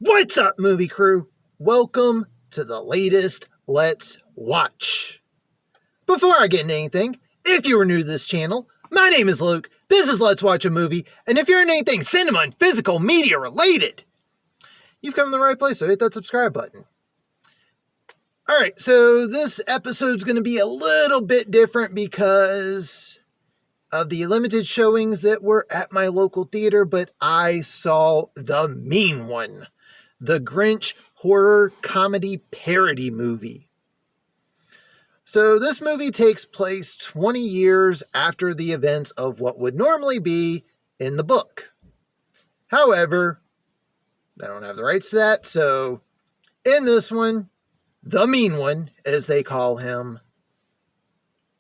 What's up, movie crew? Welcome to the latest Let's Watch. Before I get into anything, if you are new to this channel, my name is Luke, this is Let's Watch a Movie, and if you're in anything cinema and physical media related, you've come to the right place, so hit that subscribe button. Alright, so this episode's going to be a little bit different because of the limited showings that were at my local theater, but I saw the mean one. The Grinch horror comedy parody movie. So this movie takes place 20 years after the events of what would normally be in the book. However, they don't have the rights to that, so in this one, the mean one, as they call him,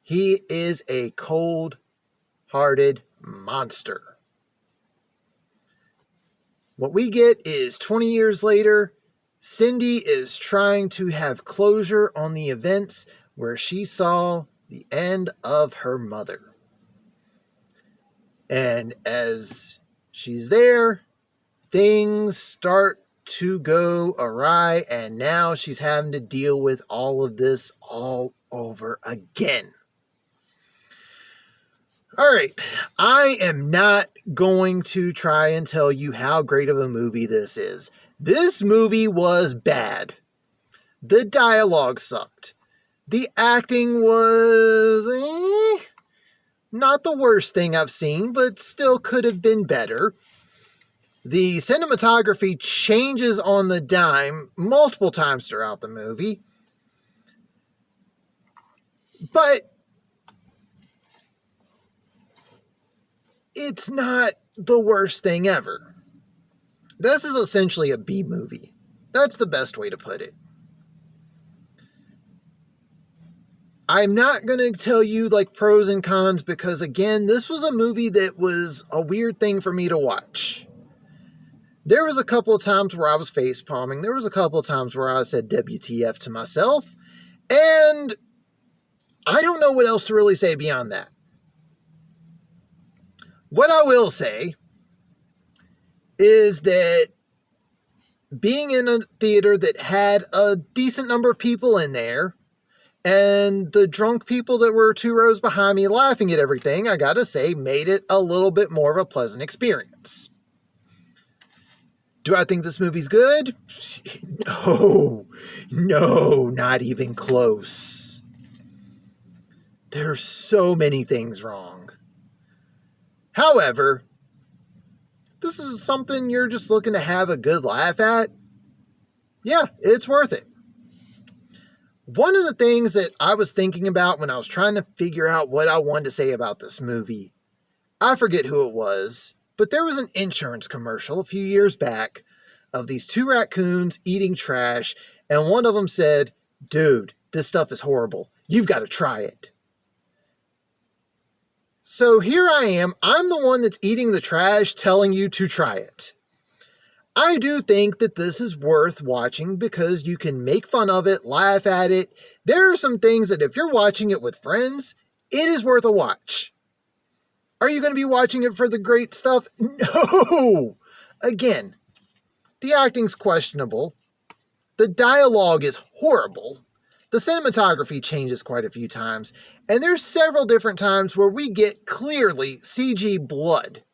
he is a cold-hearted monster. What we get is 20 years later, Cindy is trying to have closure on the events where she saw the end of her mother. And as she's there, things start to go awry, and now she's having to deal with all of this all over again. Alright, I am not going to try and tell you how great of a movie this is. This movie was bad. The dialogue sucked. The acting was not the worst thing I've seen, but still could have been better. The cinematography changes on the dime multiple times throughout the movie. But it's not the worst thing ever. This is essentially a B movie. That's the best way to put it. I'm not going to tell you like pros and cons because, again, this was a movie that was a weird thing for me to watch. There was a couple of times where I was facepalming. There was a couple of times where I said WTF to myself. And I don't know what else to really say beyond that. What I will say is that being in a theater that had a decent number of people in there, and the drunk people that were 2 rows behind me laughing at everything, I gotta say, made it a little bit more of a pleasant experience. Do I think this movie's good? No, not even close. There's so many things wrong. However, this is something you're just looking to have a good laugh at. Yeah, it's worth it. One of the things that I was thinking about when I was trying to figure out what I wanted to say about this movie, I forget who it was, but there was an insurance commercial a few years back of these 2 raccoons eating trash, and one of them said, "Dude, this stuff is horrible. You've got to try it." So here I am, I'm the one that's eating the trash telling you to try it. I do think that this is worth watching because you can make fun of it, laugh at it. There are some things that if you're watching it with friends, it is worth a watch. Are you going to be watching it for the great stuff? No! Again, the acting's questionable. The dialogue is horrible. The cinematography changes quite a few times, and there's several different times where we get clearly CG blood.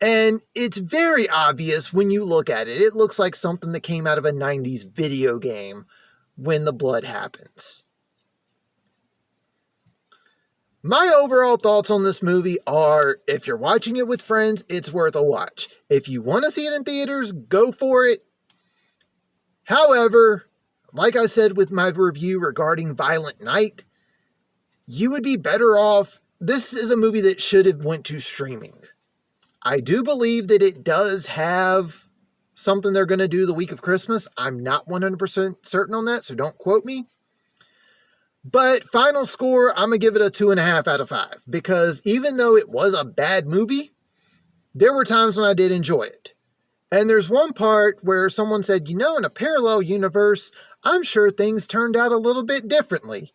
And it's very obvious when you look at it. It looks like something that came out of a 90s video game when the blood happens. My overall thoughts on this movie are, if you're watching it with friends, it's worth a watch. If you want to see it in theaters, go for it. However, like I said with my review regarding Violent Night, you would be better off. This is a movie that should have went to streaming. I do believe that it does have something they're going to do the week of Christmas. I'm not 100% certain on that, so don't quote me. But final score, I'm going to give it a 2.5 out of 5. Because even though it was a bad movie, there were times when I did enjoy it. And there's one part where someone said, in a parallel universe, I'm sure things turned out a little bit differently.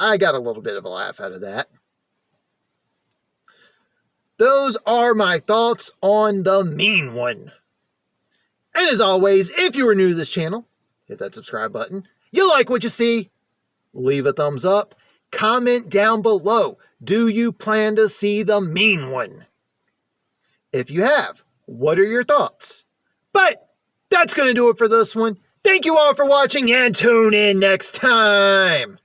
I got a little bit of a laugh out of that. Those are my thoughts on the mean one. And as always, if you are new to this channel, hit that subscribe button. You like what you see? Leave a thumbs up. Comment down below. Do you plan to see the mean one? If you have, what are your thoughts? But that's going to do it for this one. Thank you all for watching and tune in next time.